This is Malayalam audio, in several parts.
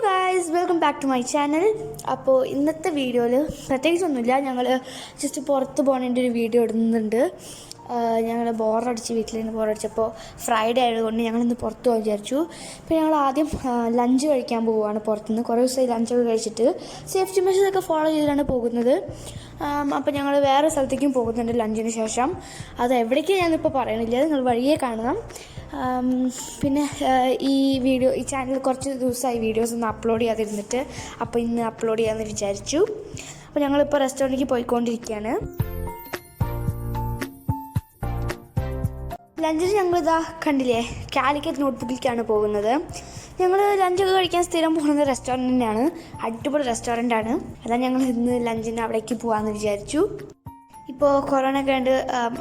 guys, welcome back to my channel. അപ്പോൾ ഇന്നത്തെ വീഡിയോയിൽ പ്രത്യേകിച്ചൊന്നുമില്ല, ഞങ്ങൾ ജസ്റ്റ് പുറത്ത് പോകേണ്ട ഒരു വീഡിയോ ഇടുന്നുണ്ട്. ഞങ്ങൾ വീട്ടിൽ നിന്ന് ബോറടിച്ചപ്പോൾ ഫ്രൈഡേ ആയതുകൊണ്ട് ഞങ്ങളിന്ന് പുറത്ത് പോകാൻ വിചാരിച്ചു. അപ്പോൾ ഞങ്ങൾ ആദ്യം ലഞ്ച് കഴിക്കാൻ പോവുകയാണ് പുറത്തുനിന്ന്. കുറേ ദിവസമായി ലഞ്ചൊക്കെ കഴിച്ചിട്ട് സേഫ്റ്റി മെഷേഴ്സൊക്കെ ഫോളോ ചെയ്തിട്ടാണ് പോകുന്നത്. അപ്പോൾ ഞങ്ങൾ വേറെ സ്ഥലത്തേക്കും പോകുന്നുണ്ട് ലഞ്ചിന് ശേഷം. അത് എവിടേക്കാണ് ഞാനിപ്പോൾ പറയണില്ല, നിങ്ങൾ വഴിയേ കാണണം. പിന്നെ ഈ ചാനൽ കുറച്ച് ദിവസമായി വീഡിയോസ് ഒന്നും അപ്ലോഡ് ചെയ്യാതിരുന്നിട്ട്, അപ്പോൾ ഇന്ന് അപ്ലോഡ് ചെയ്യാമെന്ന് വിചാരിച്ചു. അപ്പോൾ ഞങ്ങളിപ്പോൾ റെസ്റ്റോറൻറ്റിലേക്ക് പോയിക്കൊണ്ടിരിക്കുകയാണ്. ലഞ്ചിന് ഞങ്ങളിതാ കണ്ടില്ലേ, കാലിക്കറ്റ് നോട്ട്ബുക്കിലേക്കാണ് പോകുന്നത്. ഞങ്ങൾ ലഞ്ചൊക്കെ കഴിക്കാൻ സ്ഥിരം പോകുന്നത് റെസ്റ്റോറൻറ്റ് തന്നെയാണ്. അടിപൊളി റെസ്റ്റോറൻ്റാണ്. അതാണ് ഞങ്ങൾ ഇന്ന് ലഞ്ചിന് അവിടേക്ക് പോകാമെന്ന് വിചാരിച്ചു. ഇപ്പോൾ കൊറോണ ഒക്കെ ഉണ്ട്,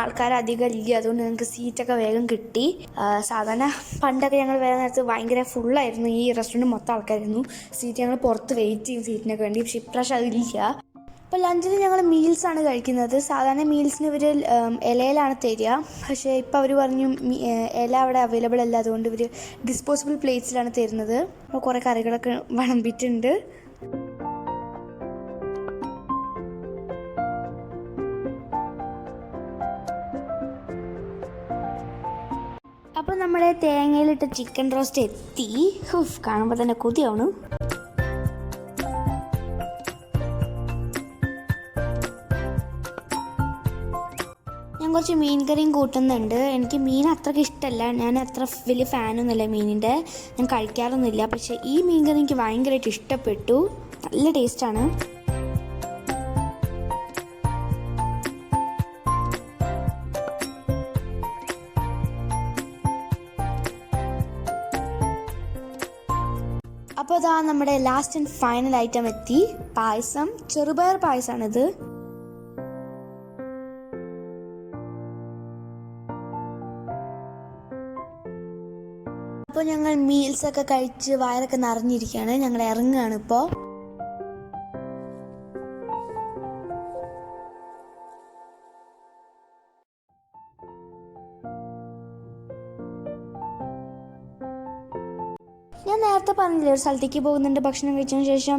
ആൾക്കാർ അധികം ഇല്ല, അതുകൊണ്ട് ഞങ്ങൾക്ക് സീറ്റൊക്കെ വേഗം കിട്ടി. സാധാരണ പണ്ടൊക്കെ ഞങ്ങൾ വേറെ നേരത്ത് ഭയങ്കര ഫുള്ളായിരുന്നു, ഈ റെസ്റ്റോറൻറ്റ് മൊത്തം ആൾക്കാരായിരുന്നു. സീറ്റ് ഞങ്ങൾ പുറത്ത് വെയിറ്റ് ചെയ്യും സീറ്റിനൊക്കെ വേണ്ടി. പക്ഷേ ഇപ്രാവശ്യം അതില്ല. അപ്പോൾ ലഞ്ചിന് ഞങ്ങൾ മീൽസാണ് കഴിക്കുന്നത്. സാധാരണ മീൽസിന് ഇവർ ഇലയിലാണ് തരിക, പക്ഷേ ഇപ്പോൾ അവർ പറഞ്ഞു ഇല അവിടെ അവൈലബിൾ അല്ല, അതുകൊണ്ട് ഇവർ ഡിസ്പോസിബിൾ പ്ലേറ്റ്സിലാണ് തരുന്നത്. അപ്പോൾ കുറേ കറികളൊക്കെ വിളമ്പിയിട്ടുണ്ട്. അപ്പോൾ നമ്മുടെ തേങ്ങയിലിട്ട ചിക്കൻ റോസ്റ്റ് എത്തി. കാണുമ്പോൾ തന്നെ കൊതിയാണ്. ഞാൻ കുറച്ച് മീൻ കറിയും കൂട്ടുന്നുണ്ട്. എനിക്ക് മീൻ അത്രയ്ക്ക് ഇഷ്ടമല്ല, ഞാൻ അത്ര വലിയ ഫാനൊന്നുമില്ല മീനിൻ്റെ, ഞാൻ കഴിക്കാറൊന്നുമില്ല. പക്ഷേ ഈ മീൻ കറി എനിക്ക് ഭയങ്കരമായിട്ട് ഇഷ്ടപ്പെട്ടു, നല്ല ടേസ്റ്റാണ്. അപ്പോൾ അതാ നമ്മുടെ ലാസ്റ്റ് ആൻഡ് ഫൈനൽ ഐറ്റം എത്തി, പായസം. ചെറുപയർ പായസമാണിത്. അപ്പോൾ ഞങ്ങൾ മീൽസൊക്കെ കഴിച്ച് വയറൊക്കെ നിറഞ്ഞിരിക്കുകയാണ്. ഞങ്ങൾ ഇറങ്ങുകയാണ് ഇപ്പോൾ. ഞാൻ നേരത്തെ പറഞ്ഞില്ലേ, ഒരു സ്ഥലത്തേക്ക് പോകുന്നുണ്ട് ഭക്ഷണം കഴിച്ചതിന് ശേഷം.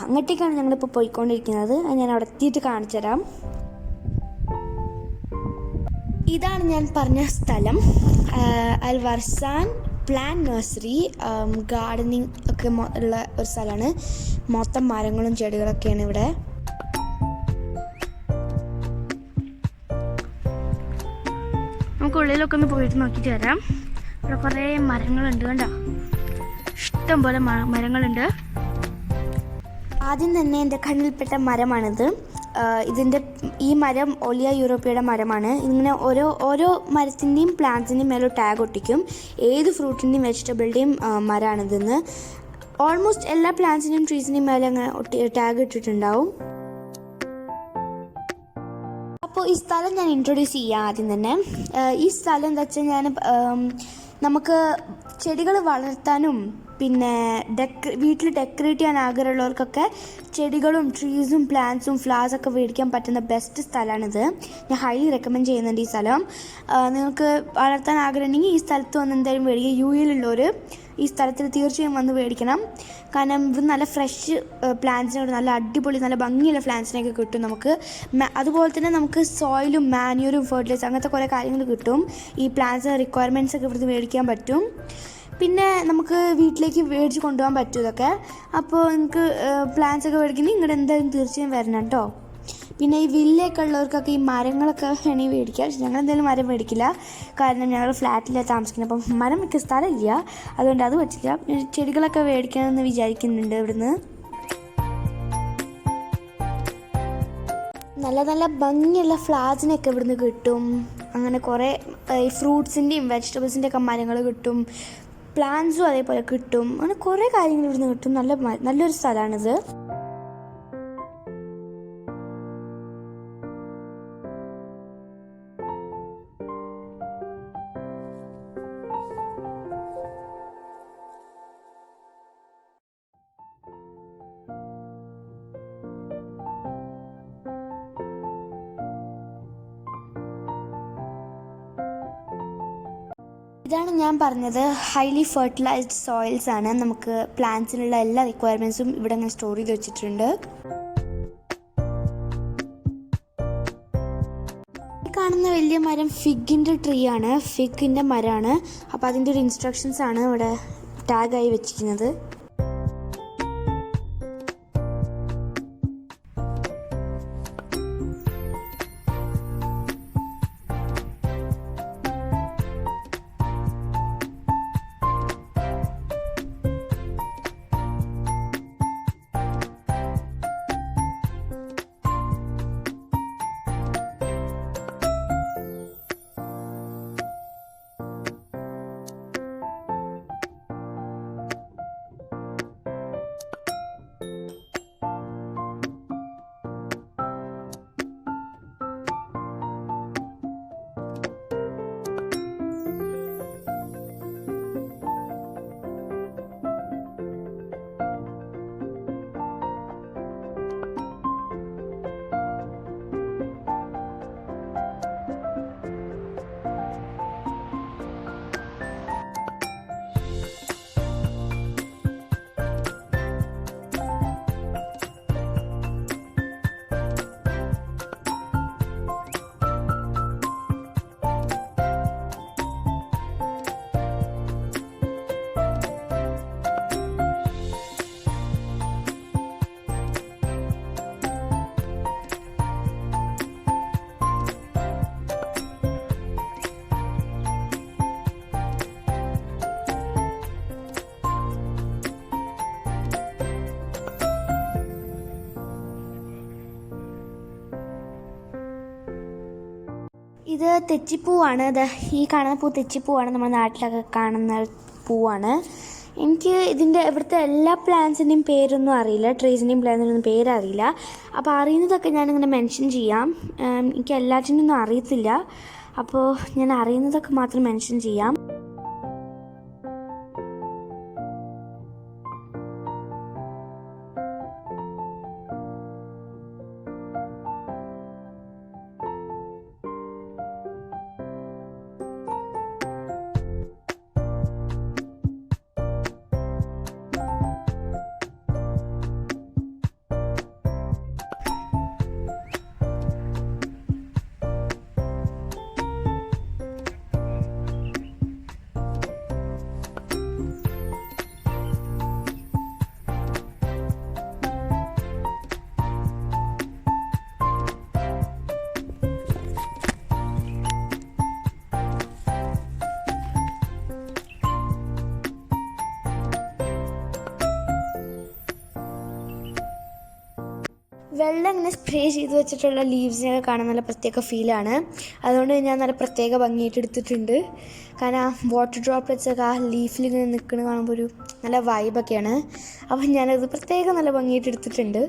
അങ്ങോട്ടേക്കാണ് ഞങ്ങളിപ്പോൾ പോയിക്കൊണ്ടിരിക്കുന്നത്. ഞാൻ അവിടെ എത്തിയിട്ട് കാണിച്ചു തരാം. ഇതാണ് ഞാൻ പറഞ്ഞ സ്ഥലം, വാർസാൻ പ്ലാന്റ് നഴ്സറി. ഗാർഡനിങ് ഒക്കെ ഉള്ള ഒരു സ്ഥലമാണ്. മൊത്തം മരങ്ങളും ചെടികളൊക്കെയാണ് ഇവിടെ. നമുക്ക് ഉള്ളിലൊക്കെ ഒന്ന് പോയിട്ട് നോക്കിയിട്ട് വരാം. ഇവിടെ കുറേ മരങ്ങളുണ്ട്, കണ്ടോ, ഇഷ്ടം പോലെ മരങ്ങളുണ്ട്. ആദ്യം തന്നെ എൻ്റെ കണ്ണിൽപ്പെട്ട മരമാണിത്. ഈ മരം ഒലിയ യൂറോപ്പിയുടെ മരമാണ്. ഇങ്ങനെ ഓരോ മരത്തിൻ്റെയും പ്ലാന്റ്സിൻ്റെയും മേലെ ടാഗ് ഒട്ടിക്കും. ഏത് ഫ്രൂട്ടിൻ്റെയും വെജിറ്റബിളിൻ്റെയും മരമാണിതെന്ന്. ഓൾമോസ്റ്റ് എല്ലാ പ്ലാന്റ്സിൻ്റെയും ട്രീസിൻ്റെയും മേലെ അങ്ങനെ ടാഗ് ഇട്ടിട്ടുണ്ടാവും. അപ്പോൾ ഈ സ്ഥലം ഞാൻ ഇൻട്രൊഡ്യൂസ് ചെയ്യാം ആദ്യം തന്നെ. ഈ സ്ഥലം എന്താ വെച്ചാൽ, നമുക്ക് ചെടികൾ വളർത്താനും പിന്നെ വീട്ടിൽ ഡെക്കറേറ്റ് ചെയ്യാൻ ആഗ്രഹമുള്ളവർക്കൊക്കെ ചെടികളും ട്രീസും പ്ലാന്റ്സും ഫ്ലവേഴ്സൊക്കെ മേടിക്കാൻ പറ്റുന്ന ബെസ്റ്റ് സ്ഥലമാണിത്. ഞാൻ ഹൈലി റെക്കമെൻഡ് ചെയ്യുന്നുണ്ട് ഈ സ്ഥലം. നിങ്ങൾക്ക് വളർത്താൻ ആഗ്രഹമുണ്ടെങ്കിൽ ഈ സ്ഥലത്ത് വന്ന് എന്തായാലും മേടിക്കുക. യുഎയിലുള്ളവർ ഈ സ്ഥലത്തിൽ തീർച്ചയായും വന്ന് മേടിക്കണം. കാരണം ഇത് നല്ല ഫ്രഷ് പ്ലാന്റ്സിനോട് നല്ല അടിപൊളി നല്ല ഭംഗിയുള്ള പ്ലാന്റ്സിനൊക്കെ കിട്ടും നമുക്ക്. അതുപോലെ തന്നെ നമുക്ക് സോയിലും മാന്യൂറും ഫെർട്ടിലൈസർ അങ്ങനത്തെ കുറേ കാര്യങ്ങൾ കിട്ടും. ഈ പ്ലാന്റ്സിന് റിക്വയർമെൻറ്റ്സ് ഒക്കെ ഇവിടുന്ന് മേടിക്കാൻ പറ്റും. പിന്നെ നമുക്ക് വീട്ടിലേക്ക് മേടിച്ച് കൊണ്ടുപോകാൻ പറ്റും ഇതൊക്കെ. അപ്പോൾ നിങ്ങൾക്ക് പ്ലാന്റ്സ് ഒക്കെ മേടിക്കണമെങ്കിൽ ഇങ്ങോട്ട് എന്തായാലും തീർച്ചയായും വരണം കേട്ടോ. പിന്നെ ഈ വില്ലയൊക്കെ ഉള്ളവർക്കൊക്കെ ഈ മരങ്ങളൊക്കെ വേണമെങ്കിൽ മേടിക്കാം. പക്ഷെ ഞങ്ങൾ എന്തായാലും മരം മേടിക്കില്ല, കാരണം ഞങ്ങൾ ഫ്ലാറ്റിലാണ് താമസിക്കുന്നത്. അപ്പം മരം മിക്ക സ്ഥലമില്ല, അതുകൊണ്ട് അത് പറ്റില്ല. ചെടികളൊക്കെ മേടിക്കണമെന്ന് വിചാരിക്കുന്നുണ്ട് ഇവിടുന്ന്. നല്ല നല്ല ഭംഗിയുള്ള ഫ്ലവേഴ്സിനൊക്കെ ഇവിടുന്ന് കിട്ടും. അങ്ങനെ കുറേ ഈ ഫ്രൂട്ട്സിൻ്റെയും വെജിറ്റബിൾസിൻ്റെ ഒക്കെ മരങ്ങൾ കിട്ടും. പ്ലാന്റ്സും അതേപോലെ കിട്ടും. അങ്ങനെ കുറേ കാര്യങ്ങൾ ഇവിടുന്ന് കിട്ടും. നല്ലൊരു സ്ഥലമാണിത്. ഇതാണ് ഞാൻ പറഞ്ഞത്, ഹൈലി ഫെർട്ടിലൈസ്ഡ് സോയിൽസ് ആണ്. നമുക്ക് പ്ലാന്റ്സിനുള്ള എല്ലാ റിക്വയർമെൻറ്റ്സും ഇവിടെ ഞാൻ സ്റ്റോർ ചെയ്ത് വെച്ചിട്ടുണ്ട്. കാണുന്ന വലിയ മരം ഫിഗിൻ്റെ ട്രീ ആണ്, ഫിഗിൻ്റെ മരമാണ്. അപ്പോൾ അതിൻ്റെ ഒരു ഇൻസ്ട്രക്ഷൻസ് ആണ് ഇവിടെ ടാഗായി വെച്ചിരിക്കുന്നത്. ഇത് തെച്ചിപ്പൂവാണ്. ഈ കാണുന്ന പൂ തെച്ചിപ്പൂവാണ്, നമ്മുടെ നാട്ടിലൊക്കെ കാണുന്ന പൂവാണ്. എനിക്ക് ഇവിടുത്തെ എല്ലാ പ്ലാന്റ്സിൻ്റെയും പേരൊന്നും അറിയില്ല, ട്രീസിൻ്റെയും പ്ലാന്റ്സിൻ്റെയും പേരറിയില്ല. അപ്പോൾ അറിയുന്നതൊക്കെ ഞാനിങ്ങനെ മെൻഷൻ ചെയ്യാം. എനിക്ക് എല്ലാറ്റിനും ഒന്നും അറിയത്തില്ല, അപ്പോൾ ഞാൻ അറിയുന്നതൊക്കെ മാത്രം മെൻഷൻ ചെയ്യാം. വെള്ളം ഇങ്ങനെ സ്പ്രേ ചെയ്ത് വെച്ചിട്ടുള്ള ലീവ്സിനൊക്കെ കാണാൻ നല്ല പ്രത്യേക ഫീലാണ്. അതുകൊണ്ട് ഞാൻ നല്ല പ്രത്യേക ഭംഗിയായിട്ട് എടുത്തിട്ടുണ്ട്. കാരണം വാട്ടർ ഡ്രോപ്ലെറ്റ്സ് ഒക്കെ ആ ലീഫിൽ ഇങ്ങനെ നിൽക്കുന്നത് കാണുമ്പോൾ ഒരു നല്ല വൈബൊക്കെയാണ്. അപ്പം ഞാനത് പ്രത്യേകം നല്ല ഭംഗിയായിട്ട് എടുത്തിട്ടുണ്ട്.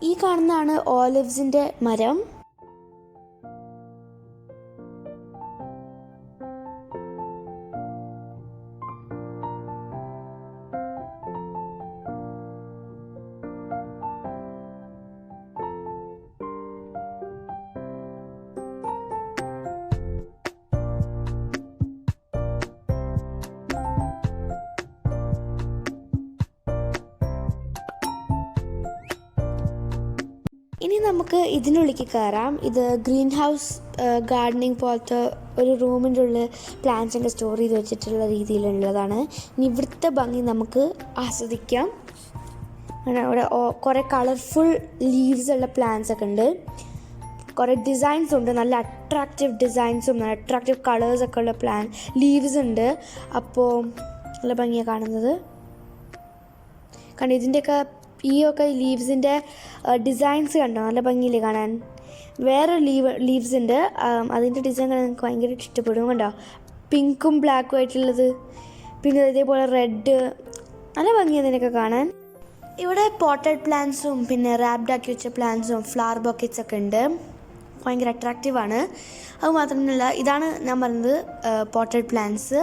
ഈ കാണുന്നതാണ് ഓലിവ്സിൻ്റെ മരം. ഇനി നമുക്ക് ഇതിനുള്ളിലേക്ക് കയറാം. ഇത് ഗ്രീൻ ഹൗസ് ഗാർഡനിങ് പോലത്തെ ഒരു റൂമിൻ്റെ ഉള്ളിൽ പ്ലാന്റ്സൊക്കെ സ്റ്റോർ ചെയ്ത് വെച്ചിട്ടുള്ള രീതിയിലുള്ളതാണ്. ഇനി ഇവിടുത്തെ ഭംഗി നമുക്ക് ആസ്വദിക്കാം. ഇവിടെ കുറേ കളർഫുൾ ലീവ്സ് ഉള്ള പ്ലാന്റ്സ് ഒക്കെ ഉണ്ട്. കുറേ ഡിസൈൻസ് ഉണ്ട്, നല്ല അട്രാക്റ്റീവ് ഡിസൈൻസും നല്ല അട്രാക്റ്റീവ് കളേഴ്സൊക്കെ ഉള്ള ലീവ്സ് ഉണ്ട്. അപ്പോൾ നല്ല ഭംഗിയാണ് കാണുന്നത്. കാരണം ഇതിൻ്റെയൊക്കെ ഒക്കെ ലീവ്സിൻ്റെ ഡിസൈൻസ് കണ്ടോ, നല്ല ഭംഗിയില്ലേ കാണാൻ. വേറെ ലീവ്സ് ഉണ്ട്, അതിൻ്റെ ഡിസൈൻ എനിക്ക് ഭയങ്കര ഇഷ്ടപ്പെടും. കണ്ടോ, പിങ്കും ബ്ലാക്കും ആയിട്ടുള്ളത്. പിന്നെ ഇതേപോലെ റെഡ്, നല്ല ഭംഗിയാണ് ഇതിനൊക്കെ കാണാൻ. ഇവിടെ പോട്ടഡ് പ്ലാന്റ്സും പിന്നെ റാപ്ഡാക്കി വെച്ച പ്ലാന്റ്സും ഫ്ലവർ ബൊക്കറ്റ്സ് ഒക്കെ ഉണ്ട്. ഭയങ്കര അട്രാക്റ്റീവാണ്. അതുമാത്രമല്ല, ഇതാണ് ഞാൻ പറഞ്ഞത് പോട്ടഡ് പ്ലാന്റ്സ്.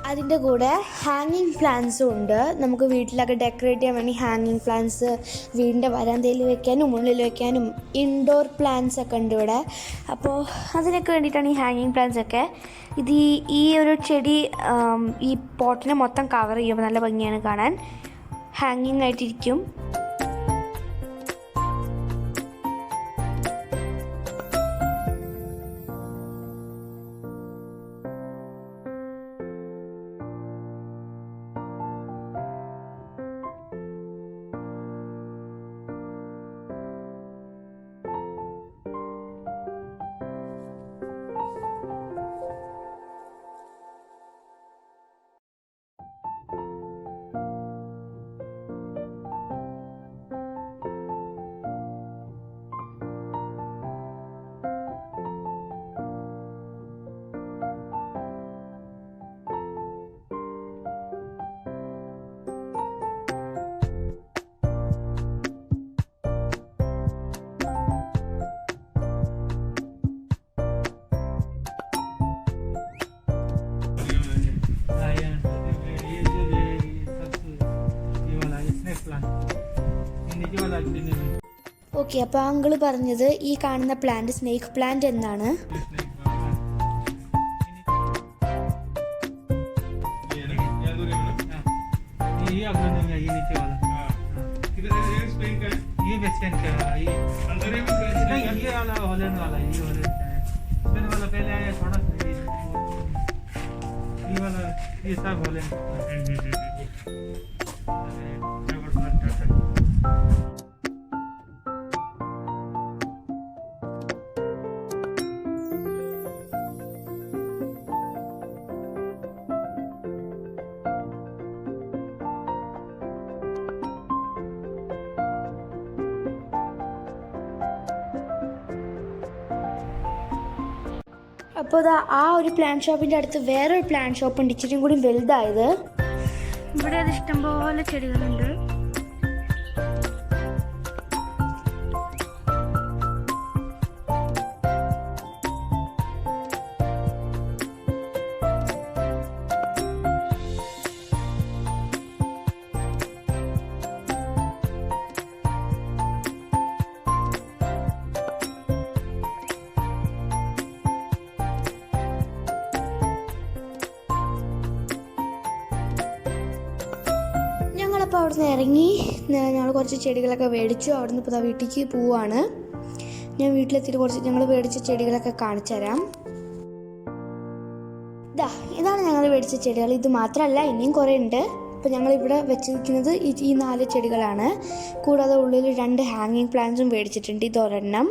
അതിൻ്റെ കൂടെ ഹാങ്ങിങ് പ്ലാന്റ്സും ഉണ്ട്. നമുക്ക് വീട്ടിലൊക്കെ ഡെക്കറേറ്റ് ചെയ്യാൻ വേണ്ടി ഹാങ്ങിങ് പ്ലാന്റ്സ് വീടിൻ്റെ വരാന്തയിൽ വെക്കാനും ഉള്ളിൽ വെക്കാനും ഇൻഡോർ പ്ലാന്റ്സ് ഒക്കെ ഉണ്ട് ഇവിടെ. അപ്പോൾ അതിനൊക്കെ വേണ്ടിയിട്ടാണ് ഈ ഹാങ്ങിങ് പ്ലാന്റ്സ് ഒക്കെ. ഇത് ഈ ഒരു ചെടി ഈ പോട്ടിനെ മൊത്തം കവർ ചെയ്യുമ്പോൾ നല്ല ഭംഗിയാണ് കാണാൻ, ഹാങ്ങിങ് ആയിട്ടിരിക്കും. ഓക്കെ, അപ്പോൾ അങ്കിള് പറഞ്ഞത് ഈ കാണുന്ന പ്ലാന്റ് സ്നേക്ക് പ്ലാന്റ് എന്നാണ്. അപ്പോൾ ഇതാ ആ ഒരു പ്ലാന്റ് ഷോപ്പിൻ്റെ അടുത്ത് വേറൊരു പ്ലാന്റ് ഷോപ്പ് ഉണ്ട്, ഇച്ചിരി കൂടി വലുതായത്. ഇവിടെ അത് ഇഷ്ടംപോലെ ചെടികളുണ്ട്. അപ്പോൾ അവിടെ നിന്ന് ഇറങ്ങി ഞങ്ങൾ കുറച്ച് ചെടികളൊക്കെ മേടിച്ചു. അവിടെ നിന്ന് ഇപ്പോൾ വീട്ടിലേക്ക് പോവാണ്. ഞാൻ വീട്ടിലെത്തിയിട്ട് കുറച്ച് ഞങ്ങൾ മേടിച്ച ചെടികളൊക്കെ കാണിച്ചു തരാം. ഇതാണ് ഞങ്ങൾ മേടിച്ച ചെടികൾ. ഇത് മാത്രമല്ല, ഇനിയും കുറേ ഉണ്ട്. അപ്പോൾ ഞങ്ങളിവിടെ വെച്ചിരിക്കുന്നത് ഈ 4 ചെടികളാണ്. കൂടാതെ ഉള്ളിൽ 2 ഹാങ്ങിങ് പ്ലാന്റ്സും മേടിച്ചിട്ടുണ്ട്. ഇതൊരെണ്ണം,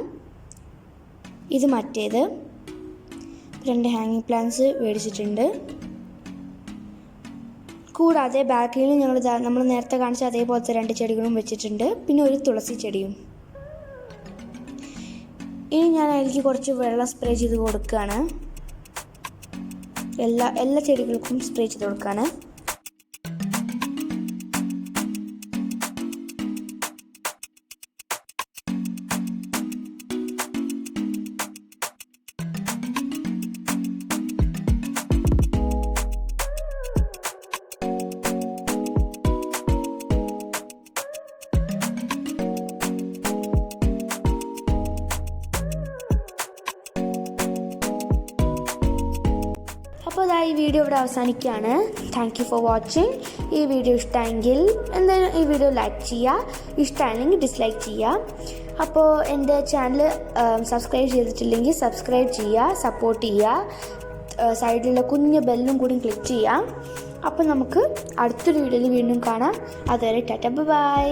ഇത് മറ്റേത്. 2 ഹാങ്ങിങ് പ്ലാന്റ്സ് മേടിച്ചിട്ടുണ്ട്. കൂടാതെ ബാക്കിൽ നമ്മൾ നേരത്തെ കാണിച്ച അതേപോലത്തെ 2 ചെടികളും വെച്ചിട്ടുണ്ട്. പിന്നെ ഒരു തുളസി ചെടിയും. ഇനി ഞാൻ അതിലേക്ക് കുറച്ച് വെള്ളം സ്പ്രേ ചെയ്ത് കൊടുക്കുകയാണ്. എല്ലാ ചെടികൾക്കും സ്പ്രേ ചെയ്ത് കൊടുക്കുകയാണ്. ഇതാ ഈ വീഡിയോ ഇവിടെ അവസാനിക്കുകയാണ്. Thank you for watching. ഈ വീഡിയോ ഇഷ്ടമെങ്കിൽ എന്തായാലും ഈ വീഡിയോ ലൈക്ക് ചെയ്യുക, ഇഷ്ടമാണെങ്കിൽ ഡിസ്ലൈക്ക് ചെയ്യുക. അപ്പോൾ എൻ്റെ ചാനൽ സബ്സ്ക്രൈബ് ചെയ്തിട്ടില്ലെങ്കിൽ സബ്സ്ക്രൈബ് ചെയ്യുക, സപ്പോർട്ട് ചെയ്യുക, സൈഡിലുള്ള കുഞ്ഞ് ബെല്ലും കൂടി ക്ലിക്ക് ചെയ്യുക. അപ്പോൾ നമുക്ക് അടുത്തൊരു വീഡിയോയിൽ വീണ്ടും കാണാം. അതുവരെ ടാറ്റ ബൈ.